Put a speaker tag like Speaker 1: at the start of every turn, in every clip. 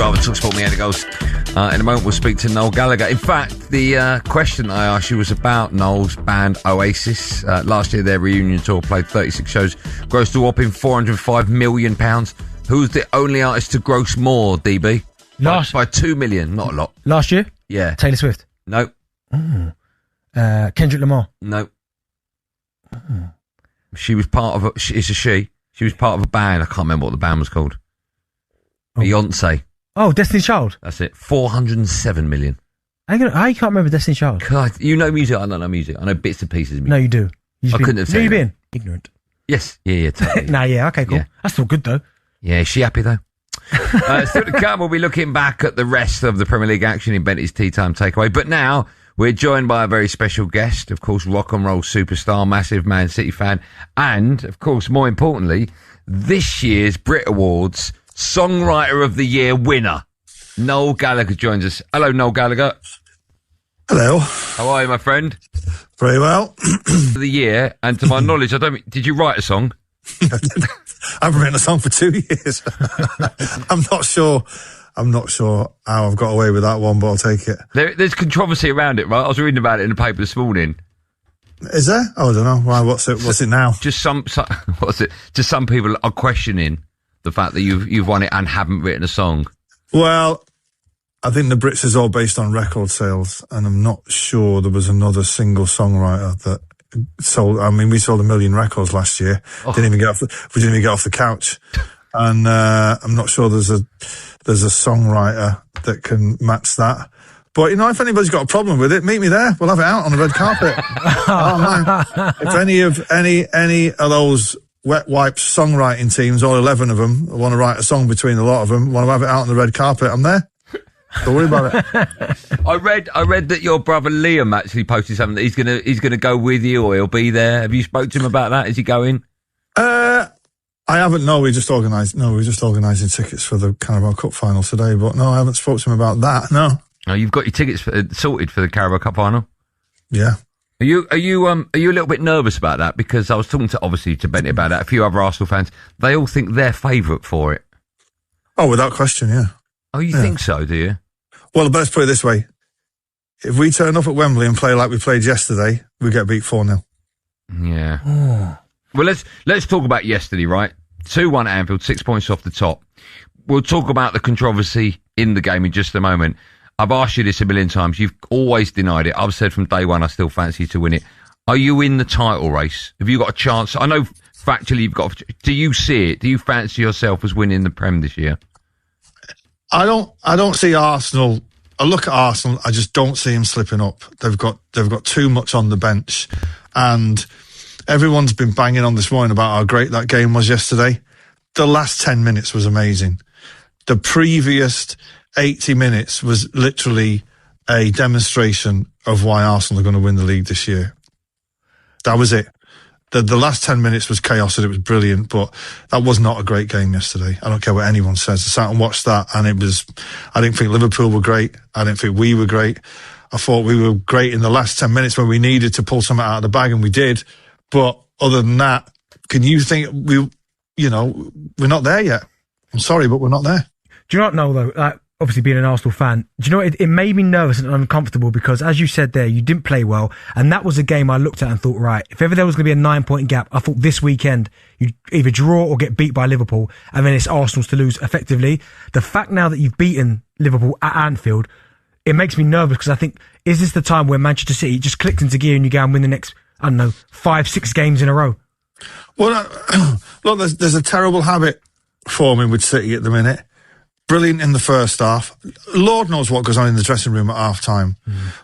Speaker 1: hour of talkSPORT Me and it goes. In a moment, we'll speak to Noel Gallagher. In fact, the question I asked you was about Noel's band Oasis. Last year, their reunion tour played 36 shows, grossed a whopping £405 million. Who's the only artist to gross more, DB? By 2 million, not a lot.
Speaker 2: Last year?
Speaker 1: Yeah.
Speaker 2: Taylor Swift?
Speaker 1: No.
Speaker 2: Kendrick Lamar?
Speaker 1: No. She was part of it's a she. She was part of a band. I can't remember what the band was called. Beyonce.
Speaker 2: Oh, Destiny's Child.
Speaker 1: That's it. 407 million.
Speaker 2: I can't remember Destiny's Child.
Speaker 1: God, you know music. I don't know music. I know bits and pieces of music.
Speaker 2: No, you do.
Speaker 1: I couldn't have said it.
Speaker 2: You've been ignorant.
Speaker 1: Yes. Yeah. Totally.
Speaker 2: Nah, yeah. Okay, cool.
Speaker 1: Yeah.
Speaker 2: That's still good though.
Speaker 1: Yeah, is she happy though? Still to come, we'll be looking back at the rest of the Premier League action in Bentley's Tea Time Takeaway. But now we're joined by a very special guest, of course, rock and roll superstar, massive Man City fan, and of course, more importantly, this year's Brit Awards Songwriter of the Year winner. Noel Gallagher joins us. Hello, Noel Gallagher.
Speaker 3: Hello.
Speaker 1: How are you, my friend?
Speaker 3: Very well.
Speaker 1: For the year, and to my knowledge, did you write a song?
Speaker 3: I haven't written a song for 2 years. I'm not sure how I've got away with that one, but I'll take it.
Speaker 1: There's controversy around it, right? I was reading about it in the paper this morning.
Speaker 3: Is there? Oh, I don't know. Why? What's it now?
Speaker 1: Just some what's it? Just some people are questioning the fact that you've won it and haven't written a song.
Speaker 3: Well, I think the Brits is all based on record sales, and I'm not sure there was another single songwriter that sold. I mean, we sold 1 million records last year. We didn't even get off the couch, and I'm not sure there's a songwriter that can match that. But, if anybody's got a problem with it, meet me there. We'll have it out on the red carpet. Oh, man. If any of those wet wipes songwriting teams, all 11 of them, want to write a song between a lot of them, want to have it out on the red carpet, I'm there. Don't worry about it.
Speaker 1: I read that your brother Liam actually posted something that he's gonna go with you, or he'll be there. Have you spoke to him about that? Is he going?
Speaker 3: I haven't. No, we're just organising tickets for the Carabao Cup final today. But no, I haven't spoken to him about that. No.
Speaker 1: Oh, you've got your tickets sorted for the Carabao Cup final?
Speaker 3: Yeah.
Speaker 1: Are you a little bit nervous about that? Because I was talking to Benny about that. A few other Arsenal fans, they all think they're favourite for it.
Speaker 3: Oh, without question, yeah.
Speaker 1: Oh, you think so? Do you?
Speaker 3: Well, let's put it this way: if we turn up at Wembley and play like we played yesterday, we get beat 4-0.
Speaker 1: Yeah. Well, let's talk about yesterday, right? 2-1 at Anfield, 6 points off the top. We'll talk about the controversy in the game in just a moment. I've asked you this a million times. You've always denied it. I've said from day one I still fancy you to win it. Are you in the title race? Have you got a chance? I know factually you've got. Do you see it? Do you fancy yourself as winning the Prem this year?
Speaker 3: I don't see Arsenal. I look at Arsenal. I just don't see them slipping up. They've got too much on the bench, and everyone's been banging on this morning about how great that game was yesterday. The last 10 minutes was amazing. The previous 80 minutes was literally a demonstration of why Arsenal are going to win the league this year. That was it. The last 10 minutes was chaos and it was brilliant, but that was not a great game yesterday. I don't care what anyone says. I sat and watched that, and I didn't think Liverpool were great. I didn't think we were great. I thought we were great in the last 10 minutes when we needed to pull something out of the bag, and we did. But other than that, can you think we're not there yet? I'm sorry, but we're not there.
Speaker 2: Do you not know though? Obviously, being an Arsenal fan, do you know what? It made me nervous and uncomfortable because, as you said there, you didn't play well, and that was a game I looked at and thought, right, if ever there was going to be a 9-point gap, I thought this weekend you'd either draw or get beat by Liverpool, and then it's Arsenal's to lose effectively. The fact now that you've beaten Liverpool at Anfield, it makes me nervous because I think, is this the time where Manchester City just clicked into gear and you go and win the next, 5-6 games in a row?
Speaker 3: Well, look, there's a terrible habit forming with City at the minute. Brilliant in the first half. Lord knows what goes on in the dressing room at half time.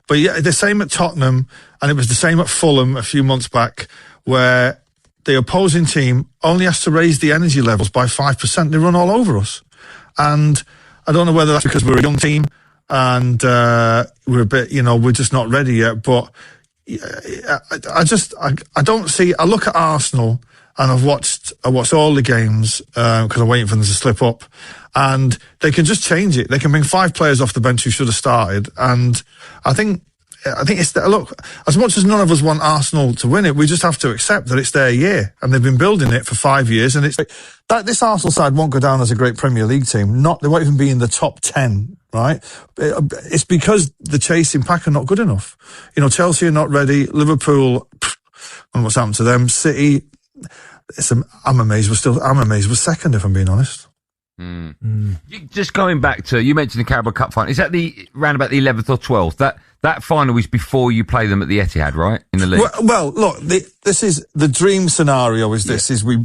Speaker 3: But yeah, the same at Tottenham, and it was the same at Fulham a few months back, where the opposing team only has to raise the energy levels by 5%. They run all over us. And I don't know whether that's because we're a young team and we're a bit, we're just not ready yet. But I don't see. I look at Arsenal, and I watched all the games because I'm waiting for them to slip up, and they can just change it. They can bring 5 players off the bench who should have started, and I think I think look, as much as none of us want Arsenal to win it, we just have to accept that it's their year, and they've been building it for 5 years, and it's like, that this Arsenal side won't go down as a great Premier League team. They won't even be in the top 10, right? It's because the chasing pack are not good enough. You know, Chelsea are not ready. Liverpool, and what's happened to them? City, I'm amazed we're second, if I'm being honest.
Speaker 1: Just going back to, you mentioned the Carabao Cup final. Is that round about the 11th or 12th? That final is before you play them at the Etihad, right? In the league.
Speaker 3: Well, look, this is the dream scenario. Is we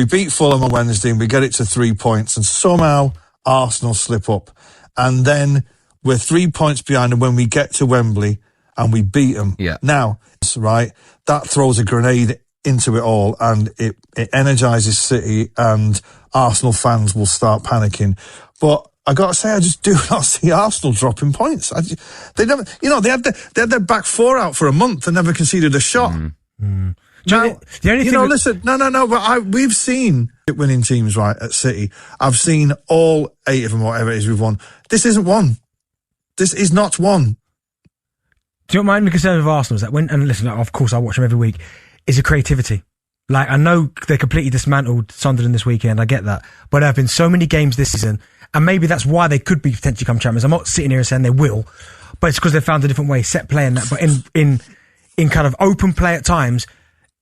Speaker 3: beat Fulham on Wednesday and we get it to 3 points, and somehow Arsenal slip up, and then we're 3 points behind them when we get to Wembley and we beat them. Yeah. Now, right, that throws a grenade into it all, and it energises City, and Arsenal fans will start panicking. But I got to say, I just do not see Arsenal dropping points. They never, they had their back four out for a month and never conceded a shot. Now,
Speaker 2: the only thing
Speaker 3: listen, no, but we've seen winning teams, right, at City. I've seen all 8 of them, whatever it is we've won. This isn't one. This is not one.
Speaker 2: Do you know what my concern with Arsenal is that and listen, of course I watch them every week, is the creativity. Like, I know they completely dismantled Sunderland this weekend, I get that. But there have been so many games this season, and maybe that's why they could be potentially become champions. I'm not sitting here saying they will, but it's because they've found a different way, set play and that. But in kind of open play at times,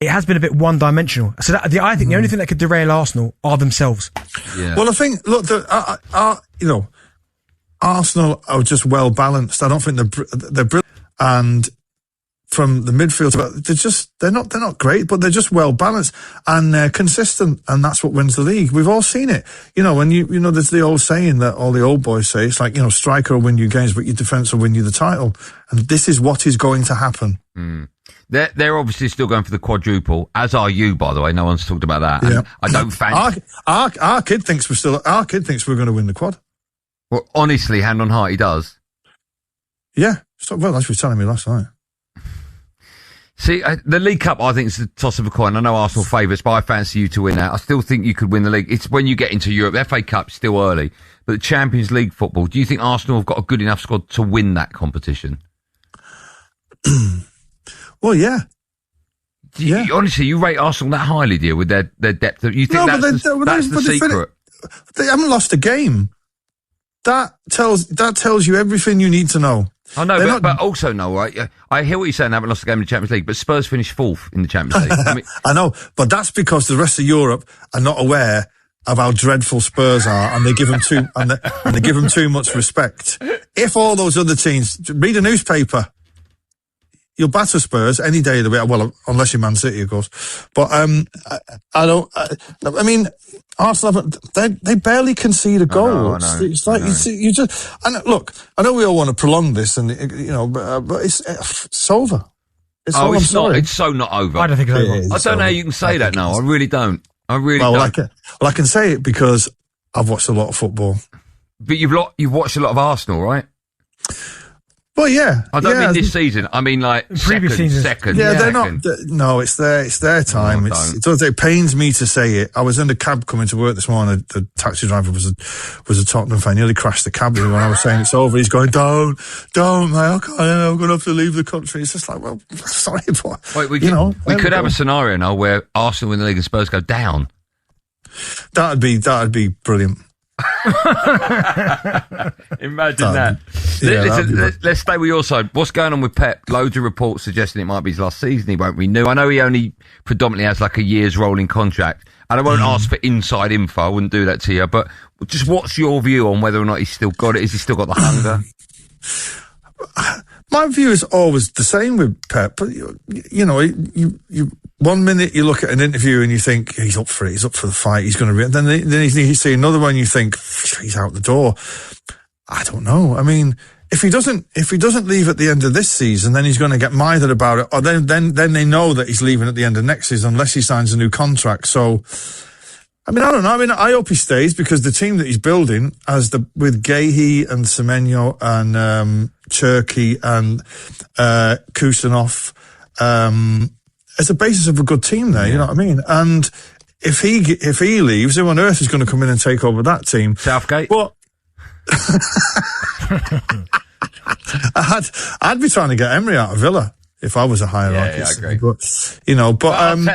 Speaker 2: it has been a bit one-dimensional. So I think the only thing that could derail Arsenal are themselves.
Speaker 3: Yeah. Well, I think, look, Arsenal are just well-balanced. I don't think they're brilliant. And from the midfield, they're not great, but they're just well balanced and they're consistent, and that's what wins the league. We've all seen it. When there's the old saying that all the old boys say, it's like, striker will win you games, but your defence will win you the title. And this is what is going to happen.
Speaker 1: They're obviously still going for the quadruple, as are you, by the way. No one's talked about that. Yeah. And I don't fancy
Speaker 3: our kid thinks we're going to win the quad.
Speaker 1: Well, honestly, hand on heart, he does.
Speaker 3: Yeah. Well, that's what he was telling me last night.
Speaker 1: See, the League Cup, I think, is the toss of a coin. I know Arsenal favourites, but I fancy you to win that. I still think you could win the league. It's when you get into Europe. The FA Cup's still early. But the Champions League football, do you think Arsenal have got a good enough squad to win that competition?
Speaker 3: Well, yeah.
Speaker 1: Honestly, you rate Arsenal that highly, do you, with their depth? You think that's the secret?
Speaker 3: They haven't lost a game. That tells you everything you need to know.
Speaker 1: I know, but also, no, right? I hear what you're saying, haven't lost a game in the Champions League, but Spurs finished 4th in the Champions League.
Speaker 3: I know, but that's because the rest of Europe are not aware of how dreadful Spurs are, and they give them too much respect. If all those other teams read a newspaper, you'll batter Spurs any day of the week. Well, unless you're Man City, of course. But I mean, Arsenal, they barely concede a goal.
Speaker 1: I know.
Speaker 3: It's like you just. And look, I know we all want to prolong this, and but it's over. It's
Speaker 1: not. It's so not over.
Speaker 2: I don't think it's over.
Speaker 1: I don't know how you can say that now. I really don't. I really don't.
Speaker 3: I can say it because I've watched a lot of football.
Speaker 1: But you've watched a lot of Arsenal, right?
Speaker 3: Well, yeah.
Speaker 1: I don't mean this season. I mean, like, previous season. Second.
Speaker 3: Yeah, they're not. No, it's their time. It pains me to say it. I was in the cab coming to work this morning. The taxi driver was a Tottenham fan. He nearly crashed the cab when I was saying it's over. He's going, don't, mate. I can't. I'm going to have to leave the country. It's just like, well, sorry, but
Speaker 1: we could have a scenario now where Arsenal win the league and Spurs go down.
Speaker 3: That'd be brilliant.
Speaker 1: Imagine that. Yeah, let's stay with your side. What's going on with Pep? Loads of reports suggesting it might be his last season. He won't renew. I know he only predominantly has like a year's rolling contract, and I won't ask for inside info. I wouldn't do that to you. But just what's your view on whether or not he's still got it? Has he still got the hunger?
Speaker 3: My view is always the same with Pep. But you 1 minute you look at an interview and you think he's up for it, he's up for the fight, he's going to. Then you see another one, you think he's out the door. I don't know. I mean, if he doesn't leave at the end of this season, then he's going to get mithered about it. Or then they know that he's leaving at the end of next season unless he signs a new contract. So, I mean, I don't know. I mean, I hope he stays because the team that he's building, with Gahey and Semenyo and Cherky and Kusanov, as a basis of a good team there, you know what I mean? And if he leaves, who on earth is going to come in and take over that team?
Speaker 1: Southgate?
Speaker 3: But I'd be trying to get Emery out of Villa if I was a hierarchy.
Speaker 1: Yeah, I agree.
Speaker 3: But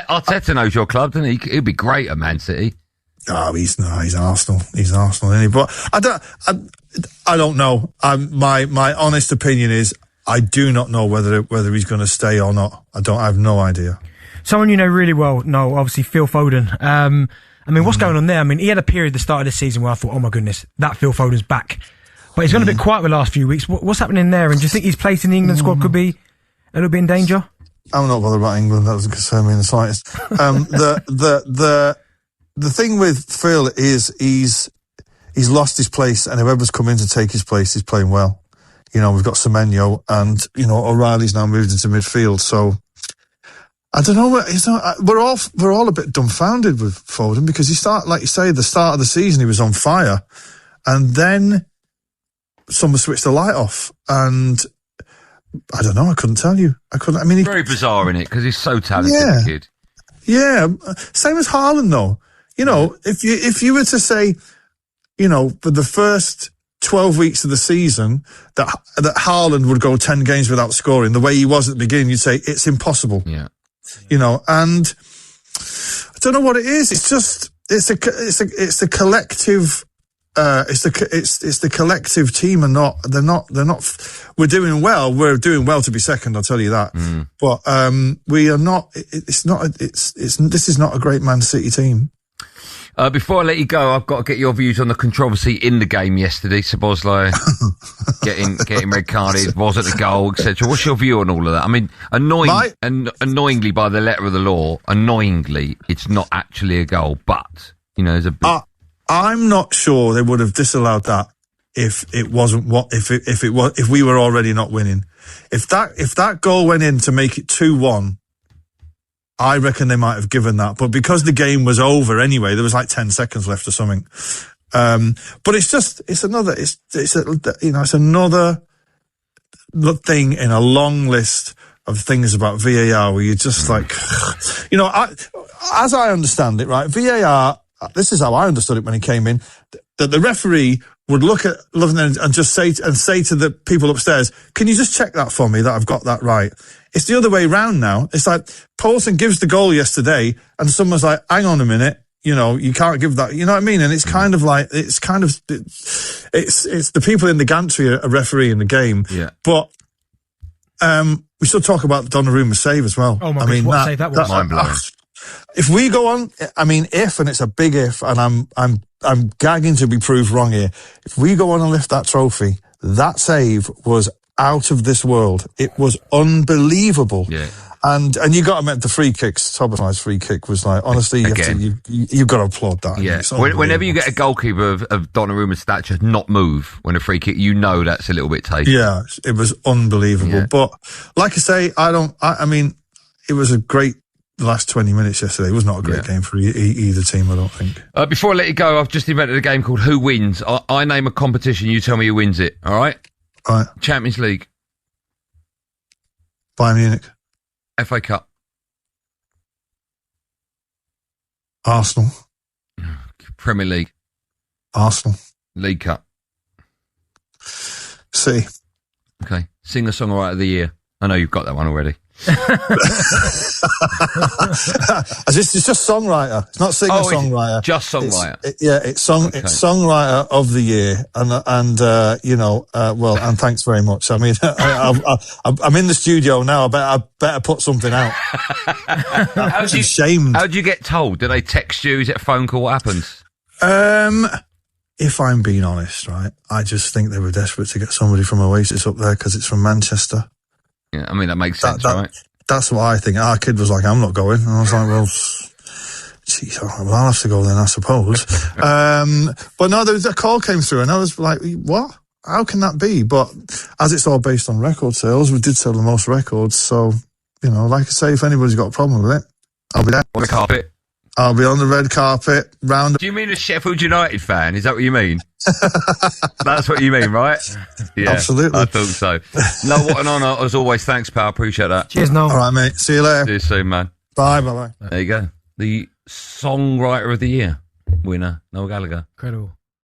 Speaker 1: Arteta knows your club, doesn't he? He'd be great at Man City.
Speaker 3: Oh, he's Arsenal. He's Arsenal, isn't he? But I don't know. My honest opinion is I do not know whether he's going to stay or not. I have no idea.
Speaker 2: Someone you know really well, no, obviously Phil Foden. I mean, what's going on there? I mean, he had a period at the start of the season where I thought, oh my goodness, that Phil Foden's back. But he's gone a bit quiet the last few weeks. What's happening there? And do you think his place in the England squad could be a little bit in danger?
Speaker 3: I'm not bothered about England. That doesn't concern me in the slightest. The thing with Phil is he's lost his place, and whoever's come in to take his place is playing well. You know, we've got Semenyo, and O'Reilly's now moved into midfield. So I don't know. We're all a bit dumbfounded with Foden because like you say, the start of the season he was on fire, and then someone switched the light off, and I don't know. I couldn't tell you. I mean,
Speaker 1: very bizarre, isn't it? Because he's so talented, the kid.
Speaker 3: Yeah, same as Haaland, though. You know, if you were to say, for the first 12 weeks of the season that Haaland would go 10 games without scoring the way he was at the beginning, you'd say it's impossible.
Speaker 1: Yeah.
Speaker 3: And I don't know what it is. It's just it's the collective. It's the collective team, and they're not. We're doing well. We're doing well to be second. I'll tell you that. But we are not. This is not a great Man City team.
Speaker 1: Before I let you go, I've got to get your views on the controversy in the game yesterday. Szoboszlai getting red carded, wasn't a goal, etc. What's your view on all of that? I mean, annoyingly, by the letter of the law, it's not actually a goal, but there's a bit.
Speaker 3: I'm not sure they would have disallowed that if it wasn't if we were already not winning. If that goal went in to make it 2-1, I reckon they might have given that. But because the game was over anyway, there was like 10 seconds left or something. But it's another thing in a long list of things about VAR where you're just like, as I understand it, right? VAR. This is how I understood it when he came in, that the referee would look at and just say to the people upstairs, can you just check that for me that I've got that right? It's the other way round now. It's like Paulson gives the goal yesterday and someone's like, hang on a minute, you can't give that, you know what I mean? And it's kind of like, it's the people in the gantry are refereeing the game.
Speaker 1: Yeah.
Speaker 3: But, we still talk about Donnarumma's save as well.
Speaker 2: Oh my gosh, what save that was.
Speaker 1: Mind blowing.
Speaker 3: If we go on, and it's a big if, and I'm gagging to be proved wrong here. If we go on and lift that trophy, that save was out of this world. It was unbelievable.
Speaker 1: Yeah.
Speaker 3: And you got to admit the free kicks. Szoboszlai's free kick was like, honestly, you've got to applaud that.
Speaker 1: Yeah. Whenever you get a goalkeeper of Donnarumma's stature not move when a free kick, that's a little bit tasty.
Speaker 3: Yeah, it was unbelievable. Yeah. But like I say, I mean, it was a great. The last 20 minutes yesterday was not a great game for either team, I don't think.
Speaker 1: Before I let you go, I've just invented a game called Who Wins. I name a competition, you tell me who wins it, all right?
Speaker 3: All right.
Speaker 1: Champions League.
Speaker 3: Bayern Munich.
Speaker 1: FA Cup.
Speaker 3: Arsenal.
Speaker 1: Premier League.
Speaker 3: Arsenal.
Speaker 1: League Cup.
Speaker 3: City.
Speaker 1: Okay. Singer-songwriter of the year. I know you've got that one already.
Speaker 3: It's just songwriter. It's not singer-songwriter.
Speaker 1: Just songwriter.
Speaker 3: It's songwriter of the year, and thanks very much. I mean, I'm in the studio now. I better put something out. I'm ashamed.
Speaker 1: How do you get told? Do they text you? Is it a phone call? What happens?
Speaker 3: If I'm being honest, right, I just think they were desperate to get somebody from Oasis up there because it's from Manchester.
Speaker 1: Yeah, I mean, that makes sense, right?
Speaker 3: That's what I think. Our kid was like, I'm not going. And I was like, well, geez, well, I'll have to go then, I suppose. But no, a call came through and I was like, what? How can that be? But as it's all based on record sales, we did sell the most records. So, like I say, if anybody's got a problem with it, I'll be there.
Speaker 1: On the carpet.
Speaker 3: I'll be on the red carpet, round.
Speaker 1: Do you mean a Sheffield United fan? Is that what you mean? That's what you mean, right? Yeah,
Speaker 3: absolutely.
Speaker 1: I thought so. No, what an honour. As always, thanks, pal. Appreciate that.
Speaker 2: Cheers, Noel.
Speaker 3: All right, mate. See you later.
Speaker 1: See you soon, man.
Speaker 3: Bye.
Speaker 1: There you go. The Songwriter of the Year winner, Noel Gallagher.
Speaker 2: Incredible.